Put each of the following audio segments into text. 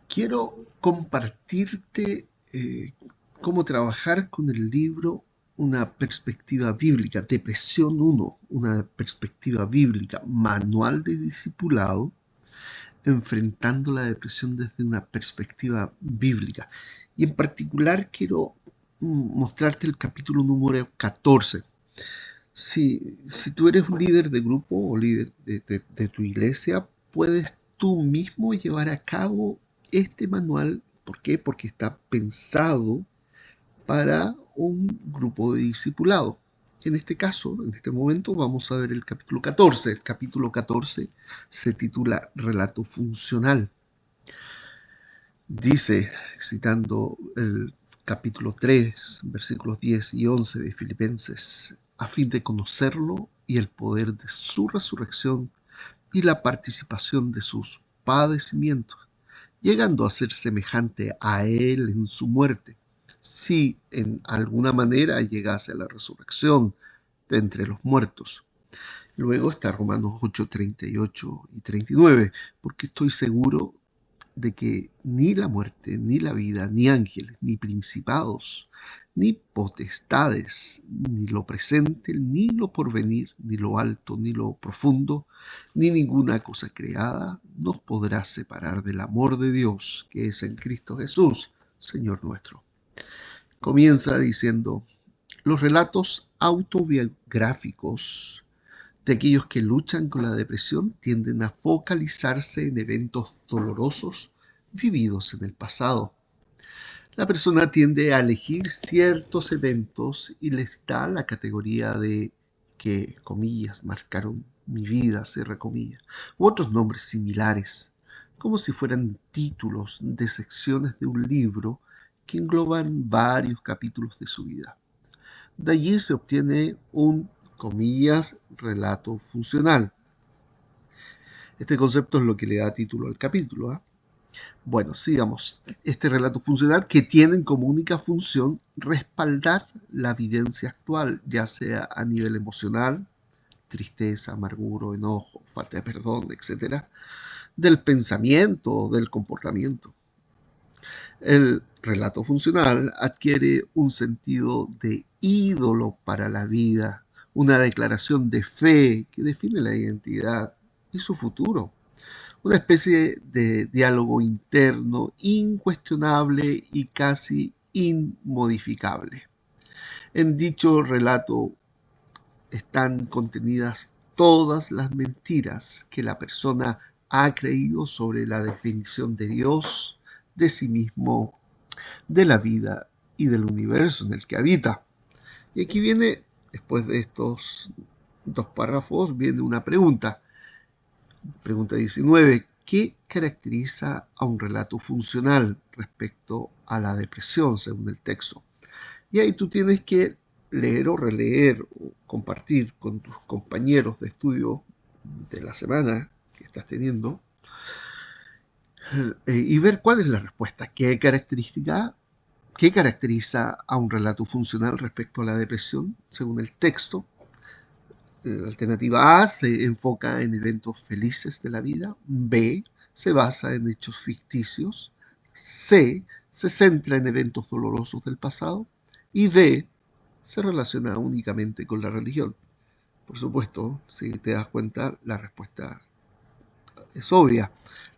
Quiero compartirte cómo trabajar con el libro Una perspectiva bíblica, Depresión 1, una perspectiva bíblica, manual de discipulado, enfrentando la depresión desde una perspectiva bíblica. Y en particular quiero mostrarte el capítulo número 14. Si tú eres un líder de grupo o líder de tu iglesia, puedes tú mismo llevar a cabo este manual. ¿Por qué? Porque está pensado para un grupo de discipulado. En este caso, en este momento, vamos a ver el capítulo 14. El capítulo 14 se titula Relato Funcional. Dice, citando el capítulo 3, versículos 10 y 11 de Filipenses, a fin de conocerlo y el poder de su resurrección y la participación de sus padecimientos, llegando a ser semejante a él en su muerte, si en alguna manera llegase a la resurrección de entre los muertos. Luego está Romanos 8, 38 y 39, porque estoy seguro de que ni la muerte, ni la vida, ni ángeles, ni principados, ni potestades, ni lo presente, ni lo porvenir, ni lo alto, ni lo profundo, ni ninguna cosa creada nos podrá separar del amor de Dios que es en Cristo Jesús, Señor nuestro. Comienza diciendo, los relatos autobiográficos de aquellos que luchan con la depresión tienden a focalizarse en eventos dolorosos vividos en el pasado. La persona tiende a elegir ciertos eventos y les da la categoría de que, comillas, marcaron mi vida, cierra comillas, u otros nombres similares, como si fueran títulos de secciones de un libro que engloban varios capítulos de su vida. De allí se obtiene un, comillas, relato funcional. Este concepto es lo que le da título al capítulo. Bueno, sigamos. Este relato funcional que tiene como única función respaldar la vivencia actual, ya sea a nivel emocional, tristeza, amargura, enojo, falta de perdón, etcétera, del pensamiento, del comportamiento. El relato funcional adquiere un sentido de ídolo para la vida, una declaración de fe que define la identidad y su futuro, una especie de diálogo interno incuestionable y casi inmodificable. En dicho relato están contenidas todas las mentiras que la persona ha creído sobre la definición de Dios, de sí mismo, de la vida y del universo en el que habita. Y aquí viene, después de estos dos párrafos, viene una pregunta. Pregunta 19. ¿Qué caracteriza a un relato funcional respecto a la depresión, según el texto? Y ahí tú tienes que leer o releer o compartir con tus compañeros de estudio de la semana que estás teniendo y ver cuál es la respuesta. ¿Qué caracteriza a un relato funcional respecto a la depresión, según el texto? La alternativa A se enfoca en eventos felices de la vida. B se basa en hechos ficticios. C se centra en eventos dolorosos del pasado. Y D se relaciona únicamente con la religión. Por supuesto, si te das cuenta, la respuesta es obvia.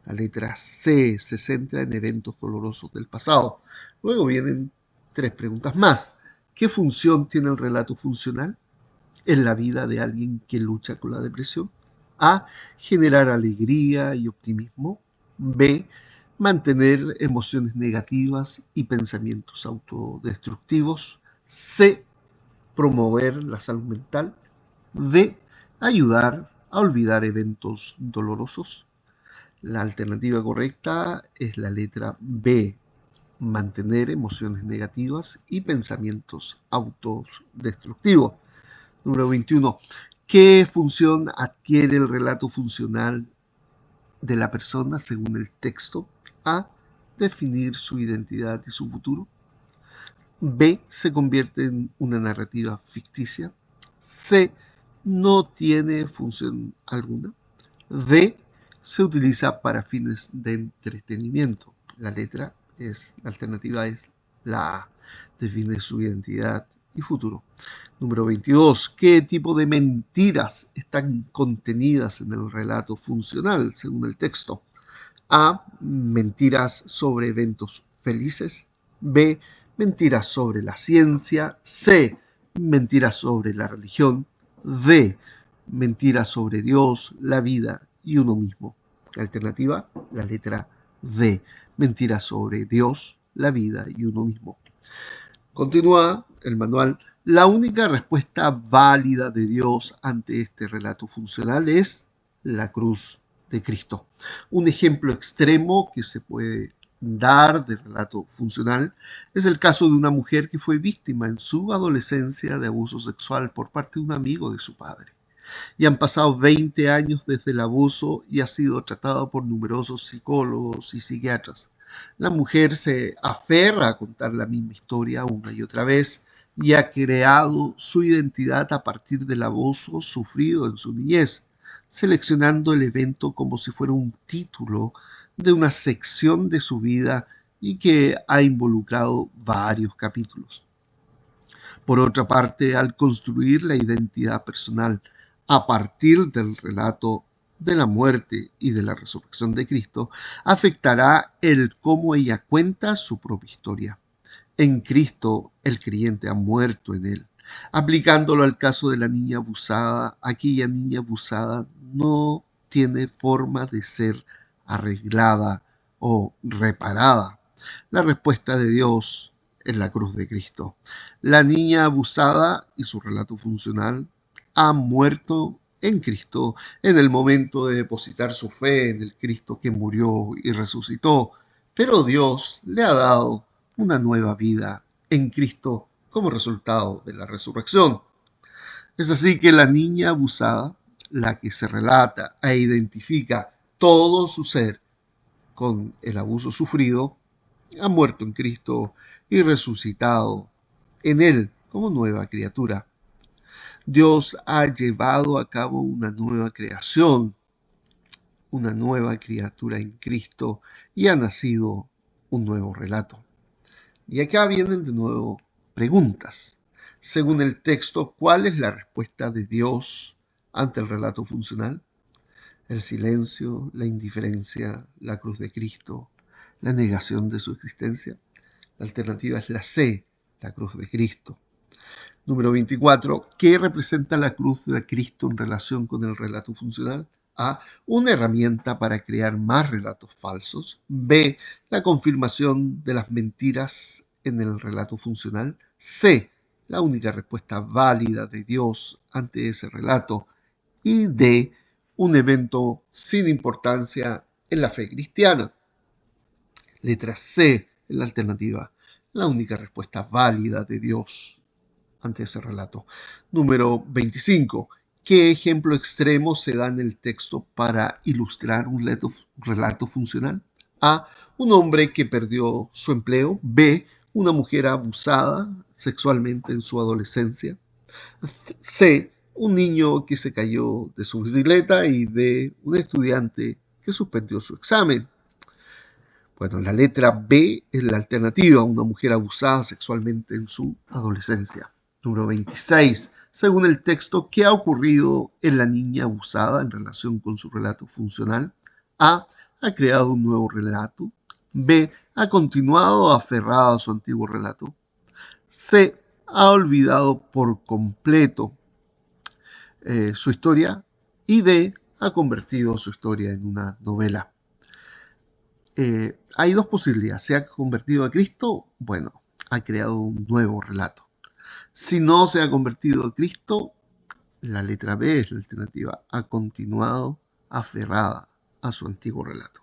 La letra C se centra en eventos dolorosos del pasado. Luego vienen tres preguntas más. ¿Qué función tiene el relato funcional en la vida de alguien que lucha con la depresión? A. Generar alegría y optimismo. B. Mantener emociones negativas y pensamientos autodestructivos. C. Promover la salud mental. D. Ayudar a olvidar eventos dolorosos. La alternativa correcta es la letra B. Mantener emociones negativas y pensamientos autodestructivos. Número 21. ¿Qué función adquiere el relato funcional de la persona según el texto? A. Definir su identidad y su futuro. B. Se convierte en una narrativa ficticia. C. No tiene función alguna. D. Se utiliza para fines de entretenimiento. La alternativa es la A. Define su identidad y futuro. Número 22. ¿Qué tipo de mentiras están contenidas en el relato funcional según el texto? A. Mentiras sobre eventos felices. B. Mentiras sobre la ciencia. C. Mentiras sobre la religión. D. Mentiras sobre Dios, la vida y uno mismo. La alternativa, la letra D. Mentiras sobre Dios, la vida y uno mismo. Continúa el manual. La única respuesta válida de Dios ante este relato funcional es la cruz de Cristo. Un ejemplo extremo que se puede dar de relato funcional es el caso de una mujer que fue víctima en su adolescencia de abuso sexual por parte de un amigo de su padre. Y han pasado 20 años desde el abuso y ha sido tratada por numerosos psicólogos y psiquiatras. La mujer se aferra a contar la misma historia una y otra vez y ha creado su identidad a partir del abuso sufrido en su niñez, seleccionando el evento como si fuera un título de una sección de su vida y que ha involucrado varios capítulos. Por otra parte, al construir la identidad personal a partir del relato de la muerte y de la resurrección de Cristo, afectará el cómo ella cuenta su propia historia. En Cristo, el creyente ha muerto en él. Aplicándolo al caso de la niña abusada, aquella niña abusada no tiene forma de ser arreglada o reparada. La respuesta de Dios en la cruz de Cristo. La niña abusada y su relato funcional ha muerto en Cristo en el momento de depositar su fe en el Cristo que murió y resucitó, pero Dios le ha dado una nueva vida en Cristo como resultado de la resurrección. Es así que la niña abusada, la que se relata e identifica todo su ser con el abuso sufrido, ha muerto en Cristo y resucitado en Él como nueva criatura. Dios ha llevado a cabo una nueva creación, una nueva criatura en Cristo y ha nacido un nuevo relato. Y acá vienen de nuevo preguntas. Según el texto, ¿cuál es la respuesta de Dios ante el relato funcional? El silencio, la indiferencia, la cruz de Cristo, la negación de su existencia. La alternativa es la C, la cruz de Cristo. Número 24. ¿Qué representa la cruz de Cristo en relación con el relato funcional? A. Una herramienta para crear más relatos falsos. B. La confirmación de las mentiras en el relato funcional. C. La única respuesta válida de Dios ante ese relato. Y D. Un evento sin importancia en la fe cristiana. Letra C es la alternativa. La única respuesta válida de Dios ante ese relato. Número 25. ¿Qué ejemplo extremo se da en el texto para ilustrar un relato funcional? A. Un hombre que perdió su empleo. B. Una mujer abusada sexualmente en su adolescencia. C. Un niño que se cayó de su bicicleta. Y D. Un estudiante que suspendió su examen. Bueno, la letra B es la alternativa, una mujer abusada sexualmente en su adolescencia. Número 26. Según el texto, ¿qué ha ocurrido en la niña abusada en relación con su relato funcional? A. Ha creado un nuevo relato. B. Ha continuado aferrada a su antiguo relato. C. Ha olvidado por completo su historia. Y D. Ha convertido su historia en una novela. Hay dos posibilidades. ¿Se ha convertido a Cristo? Bueno, ha creado un nuevo relato. Si no se ha convertido a Cristo, la letra B es la alternativa. Ha continuado aferrada a su antiguo relato.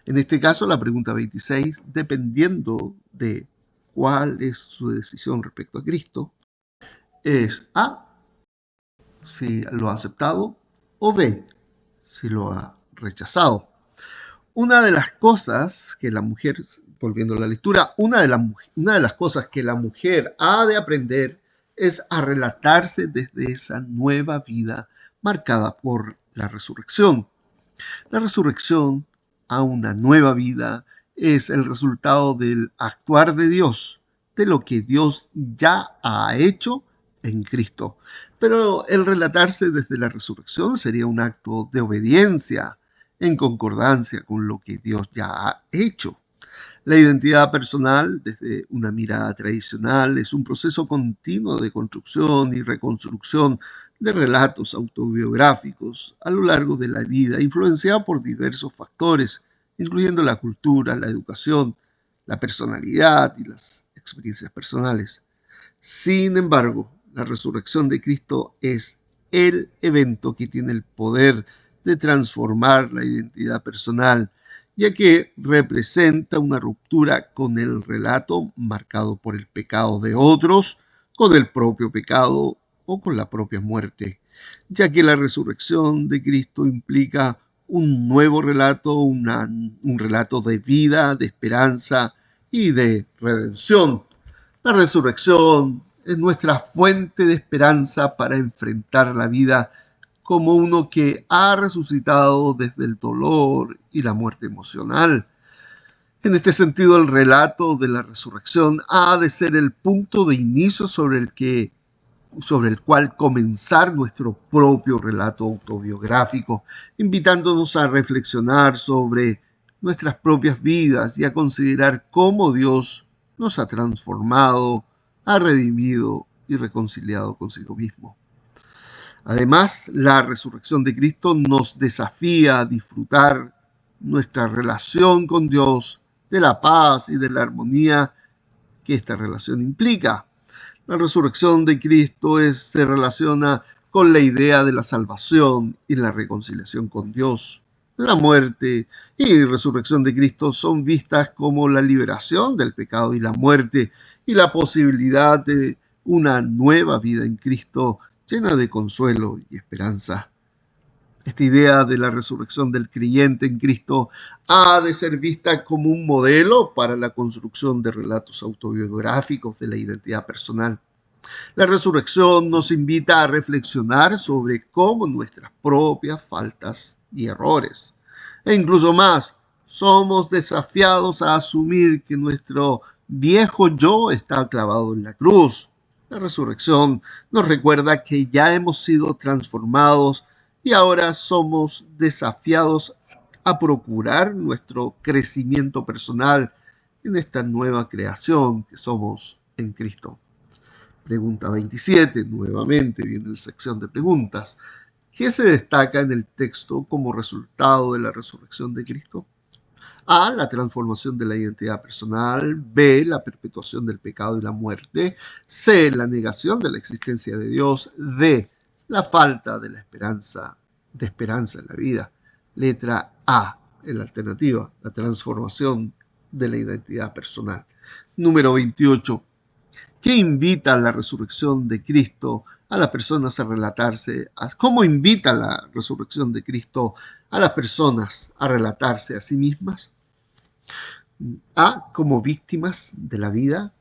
En este caso, la pregunta 26, dependiendo de cuál es su decisión respecto a Cristo, es A, si lo ha aceptado, o B, si lo ha rechazado. Una de las cosas que la mujer, volviendo a la lectura, una de las cosas que la mujer ha de aprender es a relatarse desde esa nueva vida marcada por la resurrección. La resurrección a una nueva vida es el resultado del actuar de Dios, de lo que Dios ya ha hecho en Cristo. Pero el relatarse desde la resurrección sería un acto de obediencia en concordancia con lo que Dios ya ha hecho. La identidad personal, desde una mirada tradicional, es un proceso continuo de construcción y reconstrucción de relatos autobiográficos a lo largo de la vida, influenciado por diversos factores, incluyendo la cultura, la educación, la personalidad y las experiencias personales. Sin embargo, la resurrección de Cristo es el evento que tiene el poder de transformar la identidad personal, ya que representa una ruptura con el relato marcado por el pecado de otros, con el propio pecado o con la propia muerte, ya que la resurrección de Cristo implica un nuevo relato, un relato de vida, de esperanza y de redención. La resurrección es nuestra fuente de esperanza para enfrentar la vida como uno que ha resucitado desde el dolor y la muerte emocional. En este sentido, el relato de la resurrección ha de ser el punto de inicio sobre el cual comenzar nuestro propio relato autobiográfico, invitándonos a reflexionar sobre nuestras propias vidas y a considerar cómo Dios nos ha transformado, ha redimido y reconciliado consigo mismo. Además, la resurrección de Cristo nos desafía a disfrutar nuestra relación con Dios, de la paz y de la armonía que esta relación implica. La resurrección de Cristo se relaciona con la idea de la salvación y la reconciliación con Dios. La muerte y resurrección de Cristo son vistas como la liberación del pecado y la muerte y la posibilidad de una nueva vida en Cristo llena de consuelo y esperanza. Esta idea de la resurrección del creyente en Cristo ha de ser vista como un modelo para la construcción de relatos autobiográficos de la identidad personal. La resurrección nos invita a reflexionar sobre cómo nuestras propias faltas y errores, e incluso más, somos desafiados a asumir que nuestro viejo yo está clavado en la cruz. La resurrección nos recuerda que ya hemos sido transformados y ahora somos desafiados a procurar nuestro crecimiento personal en esta nueva creación que somos en Cristo. Pregunta 27, nuevamente viene la sección de preguntas. ¿Qué se destaca en el texto como resultado de la resurrección de Cristo? A, la transformación de la identidad personal. B, la perpetuación del pecado y la muerte. C, la negación de la existencia de Dios. D, la falta de la esperanza en la vida. Letra A, en la alternativa, la transformación de la identidad personal. Número 28. ¿Qué invita a la resurrección de Cristo a las personas a relatarse? ¿Cómo invita la resurrección de Cristo a las personas a relatarse a sí mismas? A, como víctimas de la vida.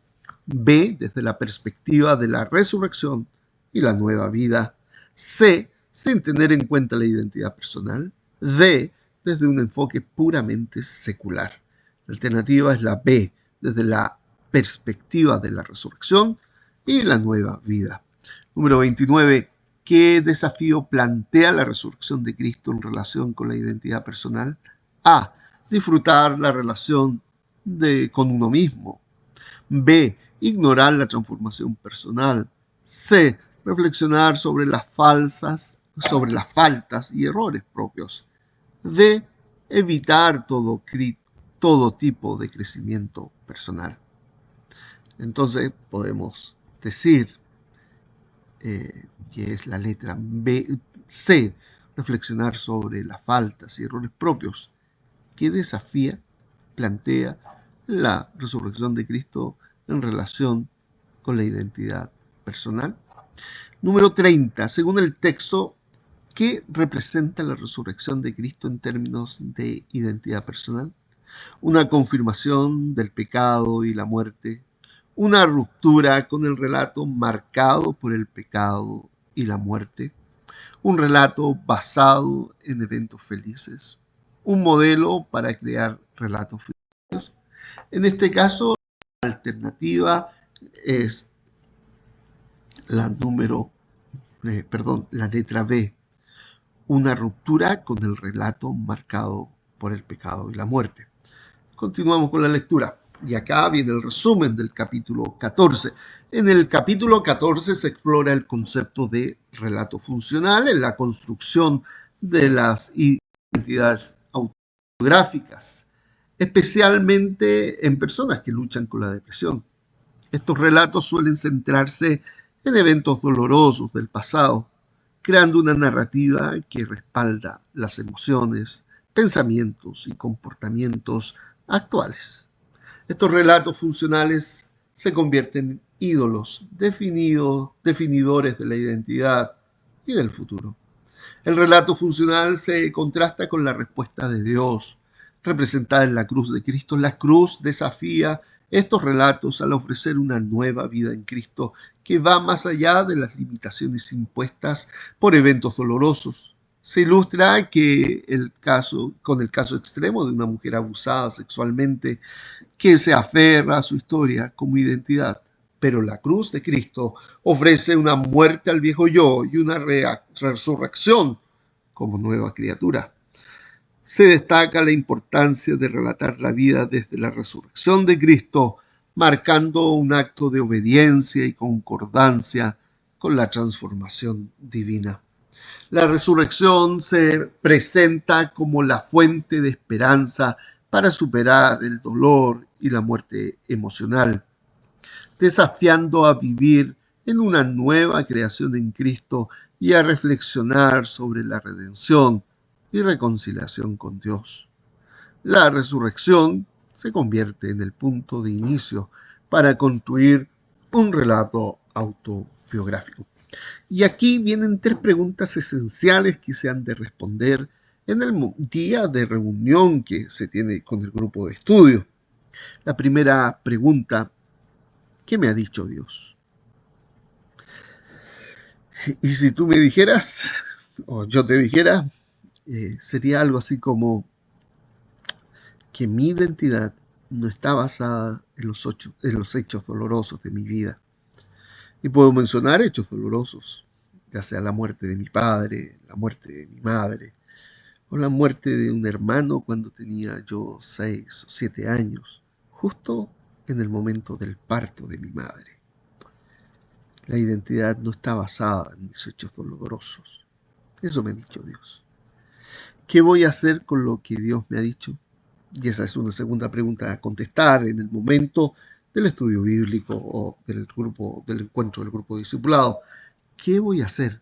B, desde la perspectiva de la resurrección y la nueva vida. C, sin tener en cuenta la identidad personal. D, desde un enfoque puramente secular. La alternativa es la B, desde la perspectiva de la resurrección y la nueva vida. Número 29. ¿Qué desafío plantea la resurrección de Cristo en relación con la identidad personal? A, disfrutar la relación con uno mismo. B, ignorar la transformación personal. C, reflexionar sobre las faltas y errores propios. D, evitar todo tipo de crecimiento personal. Entonces podemos decir que es la letra C, reflexionar sobre las faltas y errores propios, que plantea la resurrección de Cristo en relación con la identidad personal. Número 30. Según el texto, ¿qué representa la resurrección de Cristo en términos de identidad personal? Una confirmación del pecado y la muerte, una ruptura con el relato marcado por el pecado y la muerte, un relato basado en eventos felices, un modelo para crear relatos felices. En este caso, la alternativa es la letra B, una ruptura con el relato marcado por el pecado y la muerte. Continuamos con la lectura. Y acá viene el resumen del capítulo 14. En el capítulo 14 se explora el concepto de relato funcional en la construcción de las identidades autobiográficas, especialmente en personas que luchan con la depresión. Estos relatos suelen centrarse en eventos dolorosos del pasado, creando una narrativa que respalda las emociones, pensamientos y comportamientos actuales. Estos relatos funcionales se convierten en ídolos definidores de la identidad y del futuro. El relato funcional se contrasta con la respuesta de Dios, representada en la cruz de Cristo. La cruz desafía estos relatos al ofrecer una nueva vida en Cristo que va más allá de las limitaciones impuestas por eventos dolorosos. Se ilustra con el caso extremo de una mujer abusada sexualmente que se aferra a su historia como identidad. Pero la cruz de Cristo ofrece una muerte al viejo yo y una resurrección como nueva criatura. Se destaca la importancia de relatar la vida desde la resurrección de Cristo, marcando un acto de obediencia y concordancia con la transformación divina. La resurrección se presenta como la fuente de esperanza para superar el dolor y la muerte emocional, desafiando a vivir en una nueva creación en Cristo y a reflexionar sobre la redención y reconciliación con Dios. La resurrección se convierte en el punto de inicio para construir un relato autobiográfico. Y aquí vienen tres preguntas esenciales que se han de responder en el día de reunión que se tiene con el grupo de estudio. La primera pregunta: ¿qué me ha dicho Dios? Y si tú me dijeras, o yo te dijera, sería algo así como que mi identidad no está basada en los hechos dolorosos de mi vida. Y puedo mencionar hechos dolorosos, ya sea la muerte de mi padre, la muerte de mi madre, o la muerte de un hermano cuando tenía yo 6 o 7 años, justo en el momento del parto de mi madre. La identidad no está basada en mis hechos dolorosos. Eso me ha dicho Dios. ¿Qué voy a hacer con lo que Dios me ha dicho? Y esa es una segunda pregunta a contestar en el momento del estudio bíblico o del encuentro del grupo discipulado. ¿Qué voy a hacer?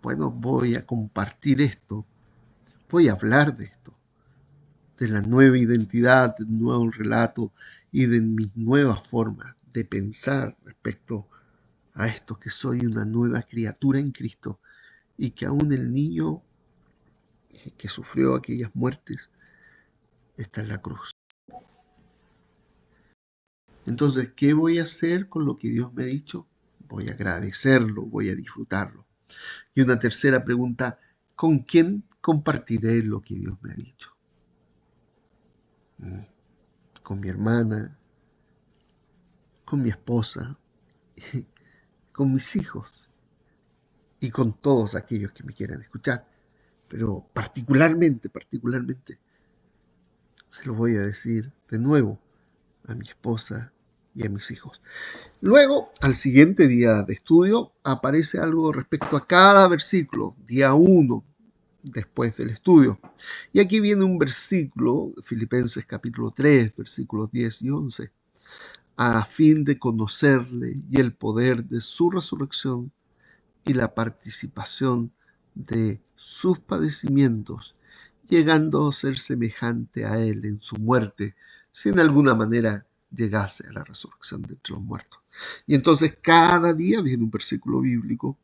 Bueno, voy a compartir esto, voy a hablar de esto, de la nueva identidad, del nuevo relato y de mis nuevas formas de pensar respecto a esto, que soy una nueva criatura en Cristo y que aún el niño que sufrió aquellas muertes está en la cruz. Entonces, ¿qué voy a hacer con lo que Dios me ha dicho? Voy a agradecerlo, voy a disfrutarlo. Y una tercera pregunta: ¿con quién compartiré lo que Dios me ha dicho? Con mi hermana, con mi esposa, con mis hijos y con todos aquellos que me quieran escuchar. Pero particularmente, se lo voy a decir de nuevo a mi esposa y a mis hijos. Luego, al siguiente día de estudio, aparece algo respecto a cada versículo, día 1, después del estudio. Y aquí viene un versículo, Filipenses capítulo 3, versículos 10 y 11. A fin de conocerle y el poder de su resurrección y la participación de sus padecimientos, llegando a ser semejante a él en su muerte, si en alguna manera llegase a la resurrección de entre los muertos. Y entonces cada día viene un versículo bíblico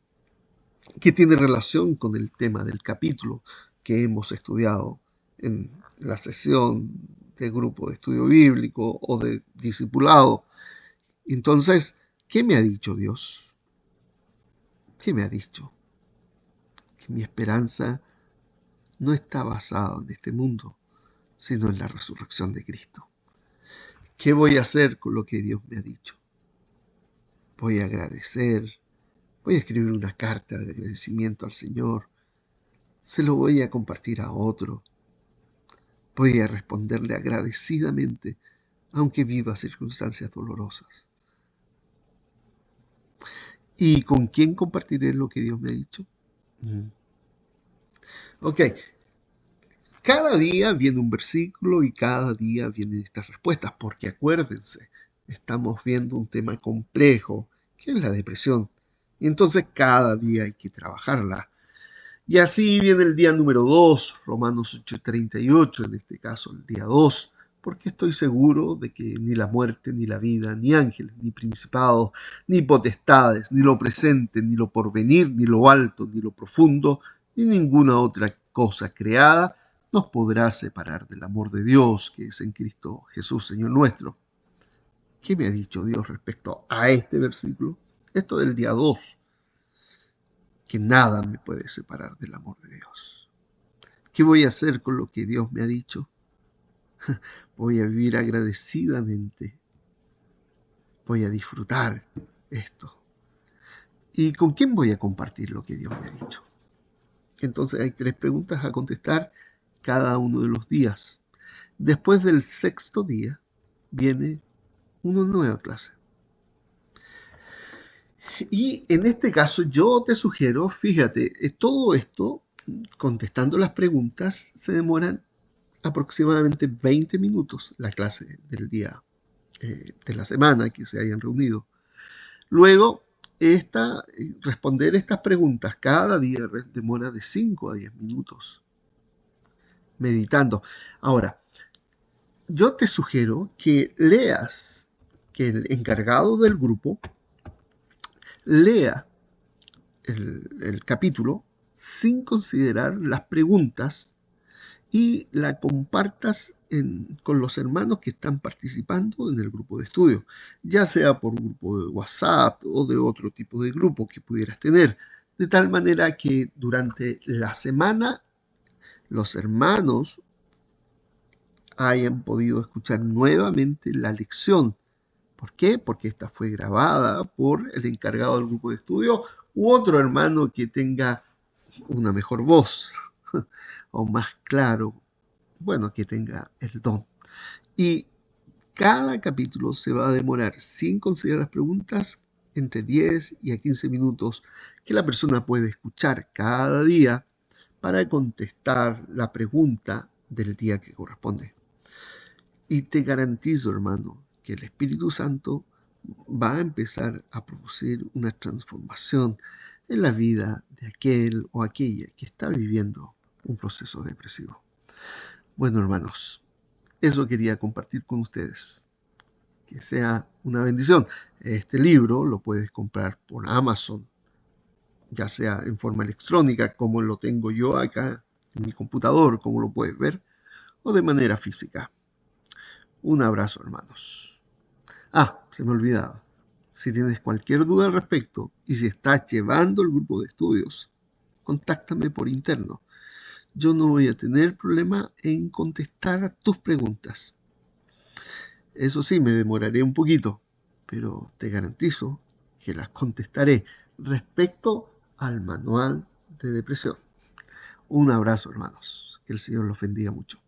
que tiene relación con el tema del capítulo que hemos estudiado en la sesión de grupo de estudio bíblico o de discipulado. Entonces, ¿qué me ha dicho Dios? ¿Qué me ha dicho? Que mi esperanza no está basada en este mundo, sino en la resurrección de Cristo. ¿Qué voy a hacer con lo que Dios me ha dicho? Voy a agradecer, voy a escribir una carta de agradecimiento al Señor, se lo voy a compartir a otro, voy a responderle agradecidamente, aunque viva circunstancias dolorosas. ¿Y con quién compartiré lo que Dios me ha dicho? Ok, cada día viene un versículo y cada día vienen estas respuestas, porque acuérdense, estamos viendo un tema complejo, que es la depresión. Y entonces cada día hay que trabajarla. Y así viene el día número 2, Romanos 8:38, en este caso el día 2, porque estoy seguro de que ni la muerte, ni la vida, ni ángeles, ni principados, ni potestades, ni lo presente, ni lo porvenir, ni lo alto, ni lo profundo, ni ninguna otra cosa creada nos podrá separar del amor de Dios que es en Cristo Jesús, Señor nuestro. ¿Qué me ha dicho Dios respecto a este versículo? Esto del día 2, que nada me puede separar del amor de Dios. ¿Qué voy a hacer con lo que Dios me ha dicho? Voy a vivir agradecidamente. Voy a disfrutar esto. ¿Y con quién voy a compartir lo que Dios me ha dicho? Entonces hay 3 preguntas a contestar cada uno de los días. Después del 6º día viene una nueva clase. Y en este caso yo te sugiero, fíjate, todo esto, contestando las preguntas, se demoran aproximadamente 20 minutos la clase del día de la semana que se hayan reunido. Luego, responder estas preguntas cada día demora de 5 a 10 minutos meditando. Ahora, yo te sugiero que leas, que el encargado del grupo lea el capítulo sin considerar las preguntas y la compartas con los hermanos que están participando en el grupo de estudio, ya sea por un grupo de WhatsApp o de otro tipo de grupo que pudieras tener, de tal manera que durante la semana los hermanos hayan podido escuchar nuevamente la lección. ¿Por qué? Porque esta fue grabada por el encargado del grupo de estudio u otro hermano que tenga una mejor voz o más claro, bueno, que tenga el don. Y cada capítulo se va a demorar, sin considerar las preguntas, entre 10 y a 15 minutos que la persona puede escuchar cada día para contestar la pregunta del día que corresponde. Y te garantizo, hermano, que el Espíritu Santo va a empezar a producir una transformación en la vida de aquel o aquella que está viviendo un proceso depresivo. Bueno, hermanos, eso quería compartir con ustedes. Que sea una bendición. Este libro lo puedes comprar por Amazon, ya sea en forma electrónica, como lo tengo yo acá en mi computador, como lo puedes ver, o de manera física. Un abrazo, hermanos. Se me olvidaba. Si tienes cualquier duda al respecto y si estás llevando el grupo de estudios, contáctame por interno. Yo no voy a tener problema en contestar tus preguntas. Eso sí, me demoraré un poquito, pero te garantizo que las contestaré respecto al manual de depresión. Un abrazo, hermanos. Que el Señor los bendiga mucho.